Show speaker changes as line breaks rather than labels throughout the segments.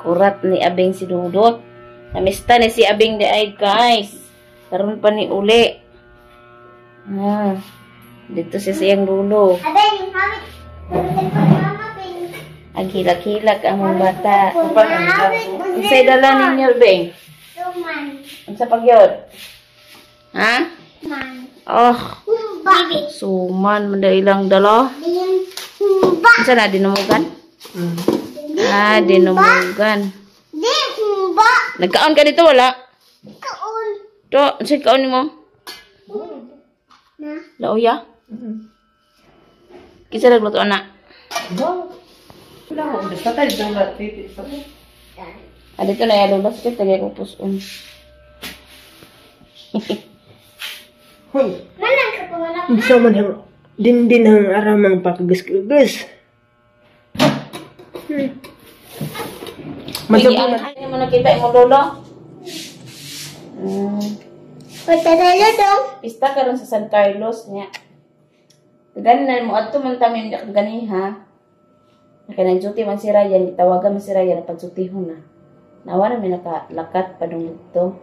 Kurat ni Abing si Dudot. Namista ni si Abing di ay guys. Karon pa ni uli. Dito si siyang dulo.
Abeng, mami.
Ang hilak-hilak ang mga bata. Unsay dala ninyo, Beng?
Suman.
Unsa pagyod? Ha?
Man.
Oh,
Baby.
suman mandailang dala.
Humba.
Unsa na dinumugan? Dinumugan.
Di humba.
Nagkaon ka dito wala?
Kaon.
To, unsay kaon nimo?
Na.
Lauya? Kisa nagluto anak? Dito na yung lulas ko, tagay ko puson.
Hoy,
Manang ka pa wala.
unsa man ang din ang aramang pakagas-kagas. Masabunat.
Ano mo nakita mo lolo?
Pagtatalo dong.
Pista karon sa San Carlos niya. Gani na mo adto man tamin gani ha. Naka duty man si Ryan, itawagan man si Ryan pagsutihon na. Nawa na may nakalakat pa nung dito.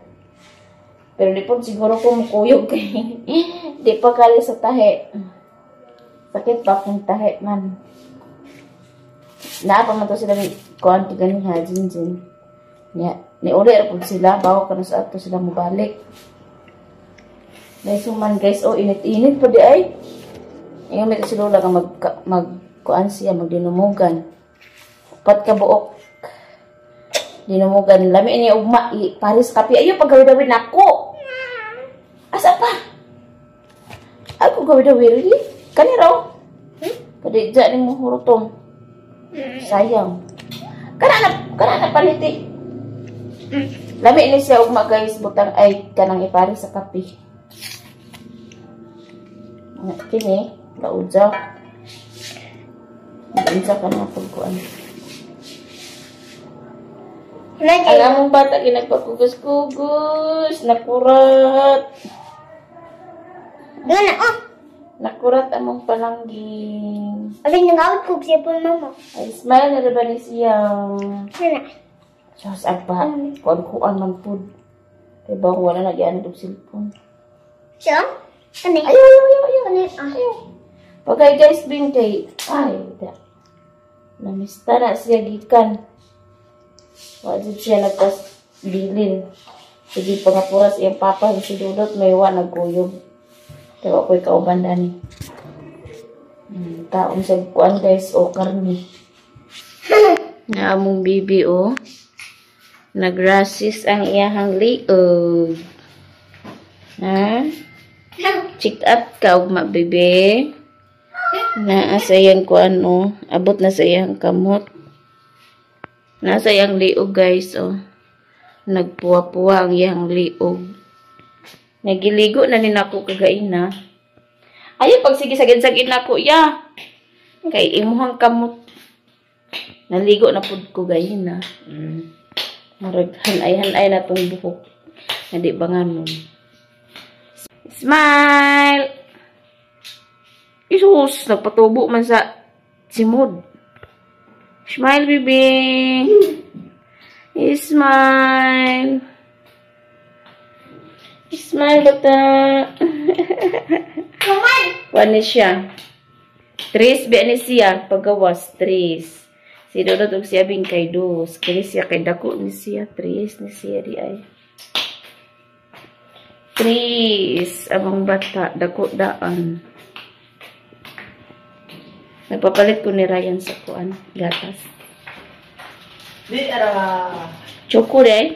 Pero di po siguro ko mukuyog kay di pa kali sa tahe. Sakit pa kung tahe man. Naapa man to sila ni kuan ti gani ha jinjin. Nya ni uli ra pud sila bawo kana sa ato sila mobalik. Dahil suman guys, init-init pa di ay. Ngayon may kasi lola nga kuan siya, magdinumugan. Upat ka buok. Dinumugan. Lami niya ugma, Paris kape. Ayaw, pag-gawid-gawid na ako. Asa pa? Ako gawid-gawid, really? Kaniraw? Kadidya ni mo hurutong. Sayang. Kana na paliti. Lami ni siya ugma guys, butang ay kanang iparis sa kape. Kini, laudyaw. Isa ka na pagkuhan. Alam mong bata, ginagpakugus-kugus, nakurat.
Gana, oh.
Nakurat among palangging.
Abeng, nangawit ko siya po mama.
Ay, smile na ba ni siya?
Gana.
Diyos, agpa, kuan-kuan man po. Kaya ba kung wala nagyan ng cellphone?
Siya? Ano?
Ayaw.
Ayaw.
Pagkay guys, bingkay. Ay, namista na siya gikan. Wajib siya nagpas bilin. Sige, pangapuras iyang papa, si Dudot, may nagkuyog. Pero ako'y kauban dani. Taong sa kuan guys, karni. Na among bibi, nagrasis ang iyahang liog. Ha? Check up ka, ugma, bebe. Nasa iyang kuan, abot na sa iyang kamot. Nasa iyang liog, guys, Nagpuwa-puwa ang iyang liog. Nagiligo na nin ako kagaina. Ayaw, pag sige sagid-sagid na ako, Kay imuhang kamot. Naligo na pud ko gaina. Maraghan-ay na tong buhok. Hindi banganon. Smile! Isus, nagpatubo man sa simod. Smile, baby! Smile! Smile, bata!
Kuman!
Wani siya. Tres, biya ni siya. Pagawas, tres. Si Dodot og siya bing kay dos. Kaya siya kay dako ni siya. Tres ni siya di ay. Tres. Amang bata. Dako daan. Nagpapalit ko ni Ryan sa kuan. Gatas.
Di ara.
Choco di ay.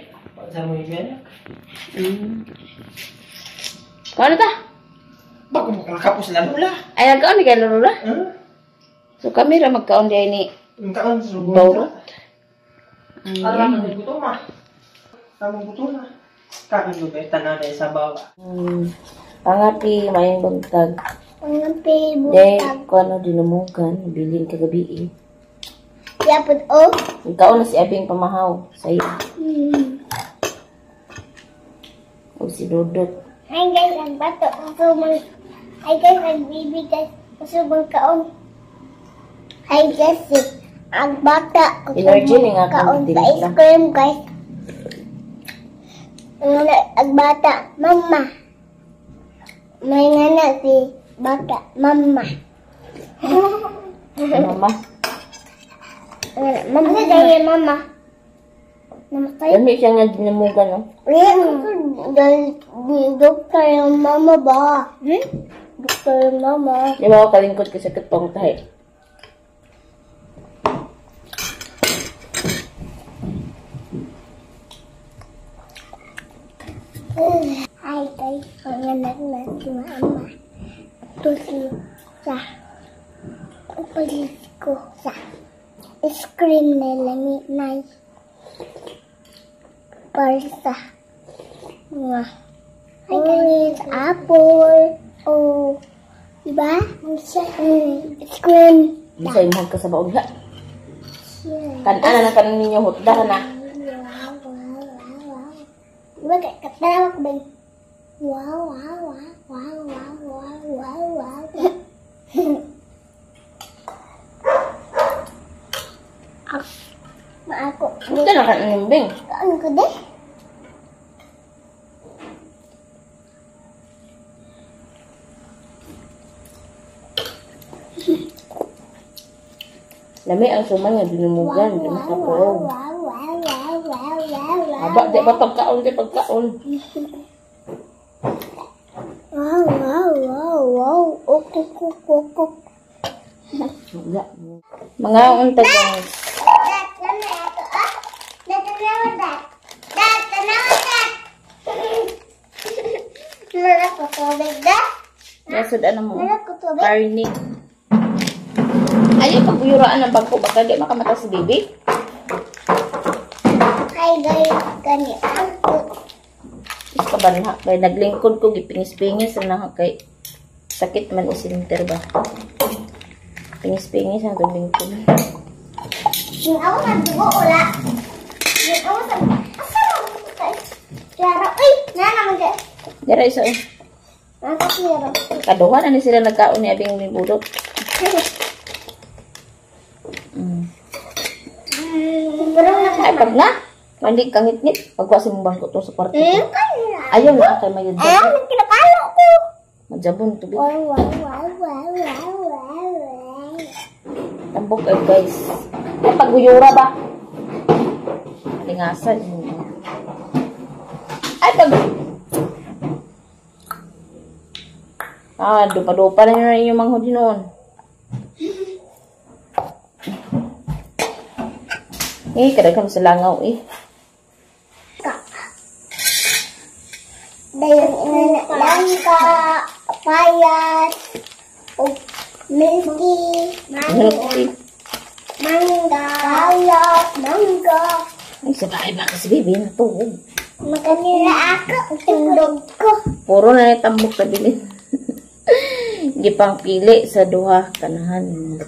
Sa mo yan.
Ano ta?
Bako makakapos na lula.
Ay, nagkaon ni kay Lula? So kami ra magkaon di ay ni
Yung taon sa sugo.
Baurot.
Alam mo gutom ah. Tamang gutom ah. Kain mo ba tanan sa bawa.
Pangapi, mayang buntag.
Pangapi,
Dahil
butag.
kung ano dinumugan, bilin kagabi.
Yapod, oh.
Ikaw na si Abing pamahaw sa'yo. O si Dudot.
Hi guys, ang bato. Hi guys, ang baby guys. Usubang kaon. Hi guys, Ang bata ko
Energy ni nga
kaon
kung
sa ice
dinig
cream, guys. Ang bata, mama. May nana si bata, mama.
Mama.
Mama dahil mama. Namatay.
Dami siya nga dinamugan, no?
Dahil doktor yung mama ba? Doktor yung mama.
Di ba ako kalingkod kasi katong tayo?
Hi guys, ang anak na si mama. Ito si sa palis ko sa ice cream na langit na para sa mga orange, apple, oh, diba? Ice cream.
Hindi sa'yo mahal ka sa baon ha. Kanan na kanan ninyo hutda na.
Diba katawag ko ba? Wow, wow, wow, wow, wow, wow, wow, wow. Ako.
Hutda na kanan yung bing.
Ano ko din?
Lami ang sumay nga dinamugan. Di makapuog.
wow, wow, wow, wow, wow, wow.
Aba, di ba pagkaon, di pagkaon.
Wow, wow, wow, wow. Okay, kuk.
Wala. Mga unta guys.
Meron ko tubig da?
Nasod ano mo?
Meron ko tubig?
Karni. Ayaw pagpuyuraan ng bangko. Baka di makamata si baby.
Hi guys, ganyan ako.
Is ka ba na? Kaya naglingkod ko, gipingis-pingis na kay sakit man isinter ba? Pingis-pingis ang tubing ko.
Yung ako nagdugo, wala. Yung ako sabi, asa mo ko guys? Klaro, uy, naman guys.
Dira isa eh.
Nakaklaro.
Kaduhan na ni sila nagkaon ni abing ni budok.
Parang
Ay, pag na. Mandi kang ngit-ngit. Pagwasin mong bangko to sa kwarto ko.
kanina.
Ayaw na kay mayud.
Ayaw, kinakalo ko.
Majabon tubig.
Wow, wow, wow, wow, wow, wow, wow.
Tambok ay guys. Ay, paguyura ba? Lingasan. Ay, pag... dupa-dupa na yun yung manghod noon. Kadaghan sa langaw eh.
Dayon langka, papayas, o milky,
Milky.
mangga, salak, mangga.
Ay, sabay ba kasi baby na to.
Maganira ako, tindog ko.
Puro na tambok sa bilin. Gipang pili sa duha kanahan.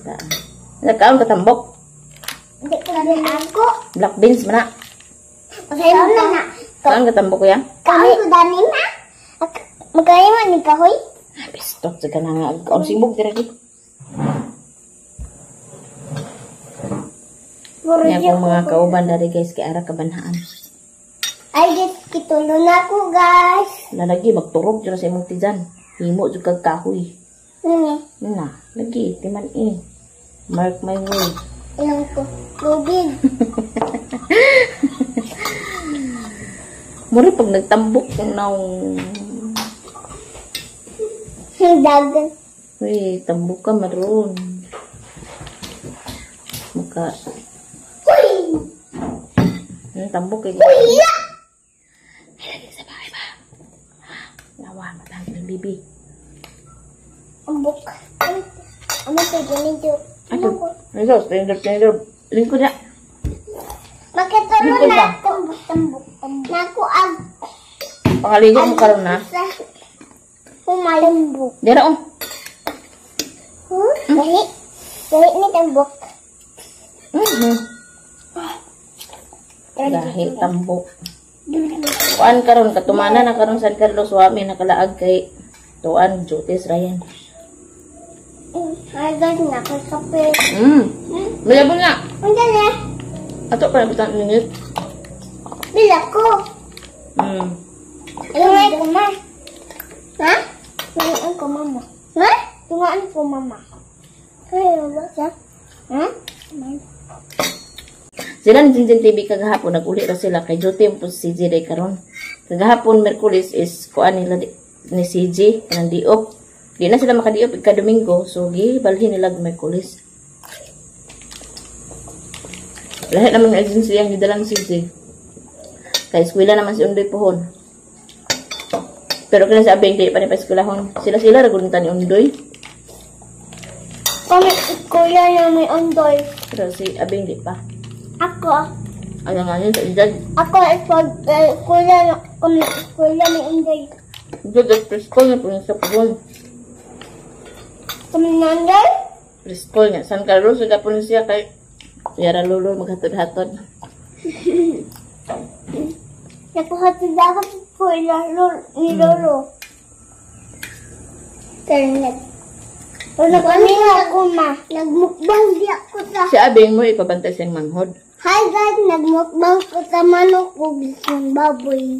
Nagkaon ka tambok.
Hindi ko rin ako.
Black beans man na.
Masaya mo na.
Saan ka tambok kuya?
Kahoy ko dani na. Magkaya mo ni kahoy?
Ah, bestok sa kanang agkaon simbog dira di.
Puro
Kaya
siya
akong mga kauban dari guys kay ara kabanhaan.
Ay, kitulo na ako, guys.
Lalagi magturog dyan sa imong tijan. Himo jud kag kahoy.
Nini,
Na, lagi timan eh. Mark my word.
ilang ko. Tubig.
Mura pag nagtambok naong
Dagan.
uy, tambok ka maroon. Maka
Huy!
tambok kay
Huy!
lagi sa bahay ba? Lawa matang ng bibi.
Ambok. Ano sa ganito? Ano ko?
Ano, tender. Lingkod na.
Makitaro
Lingkod
na.
ba?
Tambok. Naku, ag.
Pangaligo mo karon na.
Humalimbok.
Dira oh.
Dali. Dali ni tambok.
Dahil tambok. Kuan karon katumana na karon San Carlos Wami nakalaag kay Tuan Jotes Ryan.
Ay, guys, nakakape.
Mayabon nga.
Ang dali.
Ato pa nabutan minute.
Bila ko. Tungaan ko, ma. Ha? Tungaan ko, mama. Ha? Tungaan ko, mama. Ay, wala siya. Ha?
Sila ni Jinjin TV kagahapon, nag-uli ra sila kay duty po si CJ day karon. Kagahapon, Merkulis is kuan nila ni CJ, kanang diop. Di na sila makadiop ika Domingo, so gibalhin nila Merkulis. Lahat naman ng agency ang gidalang CJ. Kay eskwela naman si Undoy Puhon. Pero kaya sabi, hindi pa ni pa-eskwelahon. Sila-sila raguntan ni Undoy.
Kami, kuya na may ondoy.
Pero si Abing di pa.
Ako.
Ano nga yun sa edad.
Ako, kuya na, kami, kuya may ondoy.
Edad at preschool na po sa Puhon.
Kami na ondoy?
Preschool nga. San Carlos, sa po siya kay Yara Lolo maghatod-hatod.
Nakuhatid ako sa kuya ni Lolo. Internet. Nagmukbang ako, ma. Nagmukbang di ako sa...
Si Abing mo, ipabantay siyang manghod.
Hi guys, nagmukbang ko sa manok ko. Gisong baboy.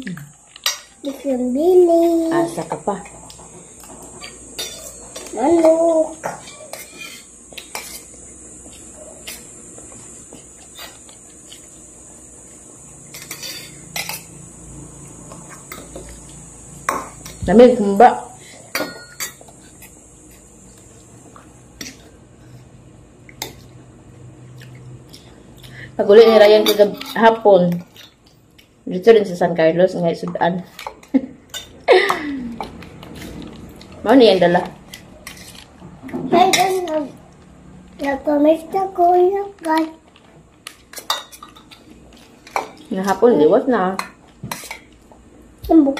Gisong bili.
Asa ka pa.
Manok.
Lamig, kumba. Pag-uli ni Ryan kagahapon, dito rin sa San Carlos, ngay Sudan. Mao ni ang dala.
Hi guys, nagkamista ko yung guys.
Nga hapon, liwas na.
Sambok.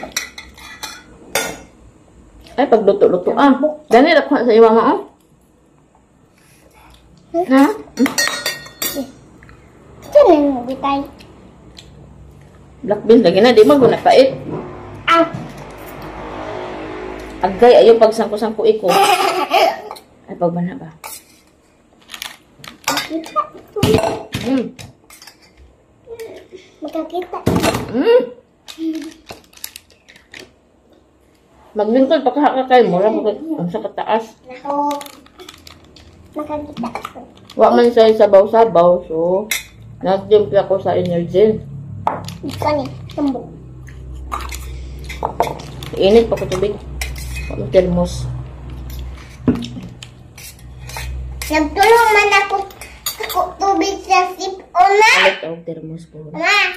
Ay, pagluto-luto. Ah, dani rakwa sa iwa mo, oh. Ha?
Saan yung bitay?
Black beans, lagi na, di mo guna pait.
Ah!
Agay, ayaw pagsangko-sangko iko. Ay, pagbana ba?
Makakita.
Maglingkod, pagkakakay mo, lang ang sa kataas.
Ako. Makakita ako.
Wa man siya sabaw-sabaw, so nagtimpla ko sa energy.
Ika ni, sambok.
Init pa ko tubig. Wa mo termos.
Nagtulong man ako tubig sa sipon na.
Alit ang termos po.
Ma,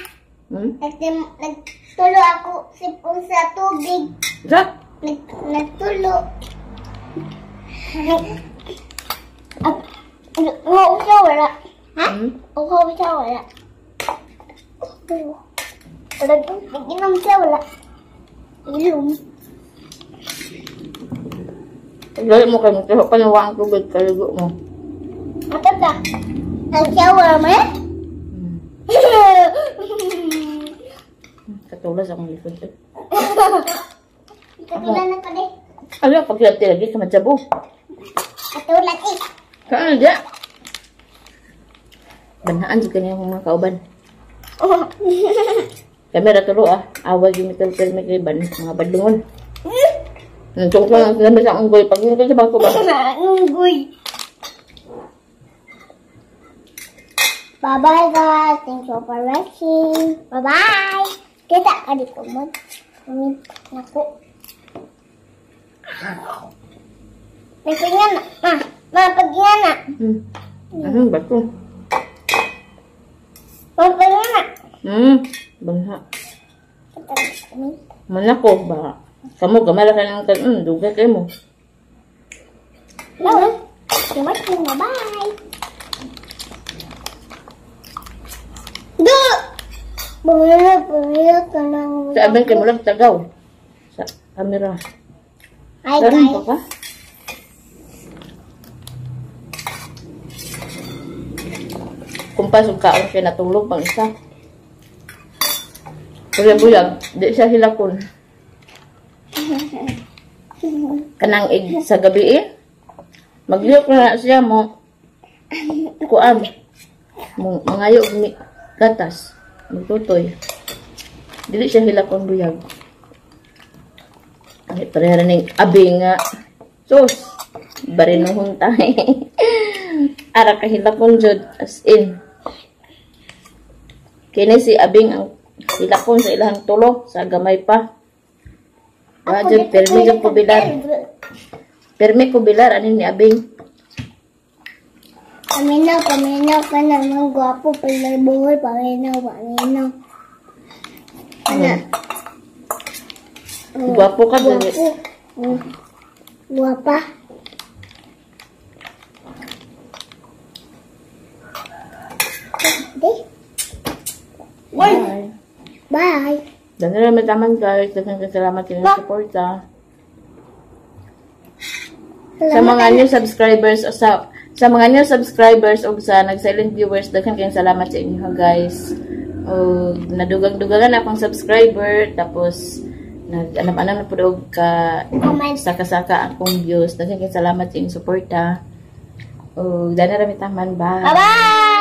nagtulo ako sipon sa tubig.
Sa?
Nagtulo. Uhaw siya wala. Ha? Uhaw siya wala. Inom siya wala. Ilum.
Gaya mo kayo, tiho pa niwa ang tubig, kaligo mo.
Apa ba? Ang shower mo eh?
Katulas akong likod.
Katulan na ko din.
Ano, pagkilati lagi ka madyabo.
Katulan eh.
Kaan dya? Banhaan dyan kanya yung mga kauban. Kamera tulo ah. Awag yung metal may kaiban. Mga badlungon. Nantong ko lang sila sa unggoy. Pag hindi sa bangko ba?
Unggoy. Bye-bye guys. Thanks for watching. Bye-bye. Kita ka di ko mo. Naku. May pagyan na. Ma, pagyan na.
Anong bato?
Ma, pagyan na.
Bangha. Manako ba? Kamu gamala ka ng tan. Dugay kayo mo.
No. Bye-bye. Do! Bumila ka lang.
Sa abang kayo mo lang tagaw. Sa camera.
Hi
Sarang
guys.
pa ka? Kumpasog kaon siya natulog pang isa. Buyag-buyag. Di siya hilakon. Kanang egg sa gabi eh. Magliyok na siya mo. kuan. Mangayo og gatas. Magtutoy. Dili siya hilakon buyag. Ay, pareha ning abing nga. Sus! Barinuhon tayo. Ara kahilakon jud as in. Kini si abing ang hilakon sa ilahang tulo sa gamay pa. Wajud permi jud ko bilar. Permi ko bilar ani ni abing.
Paminaw ka naman. Gwapo. Pag buhay, paminaw. Ano?
Gwapo ka dali.
Guwapa.
Bye.
Bye.
Dahil naman taman guys. Daghang salamat sa inyong suporta. Sa mga new subscribers o sa mga new subscribers o sa nag-silent viewers, daghang kayong salamat sa inyo guys. O nadugang-dugangan akong subscriber, tapos nag-anam-anam na po ka saka-saka akong views. Daghang kayong salamat sa inyong suporta. O dahil naman taman. Bye.
Bye-bye!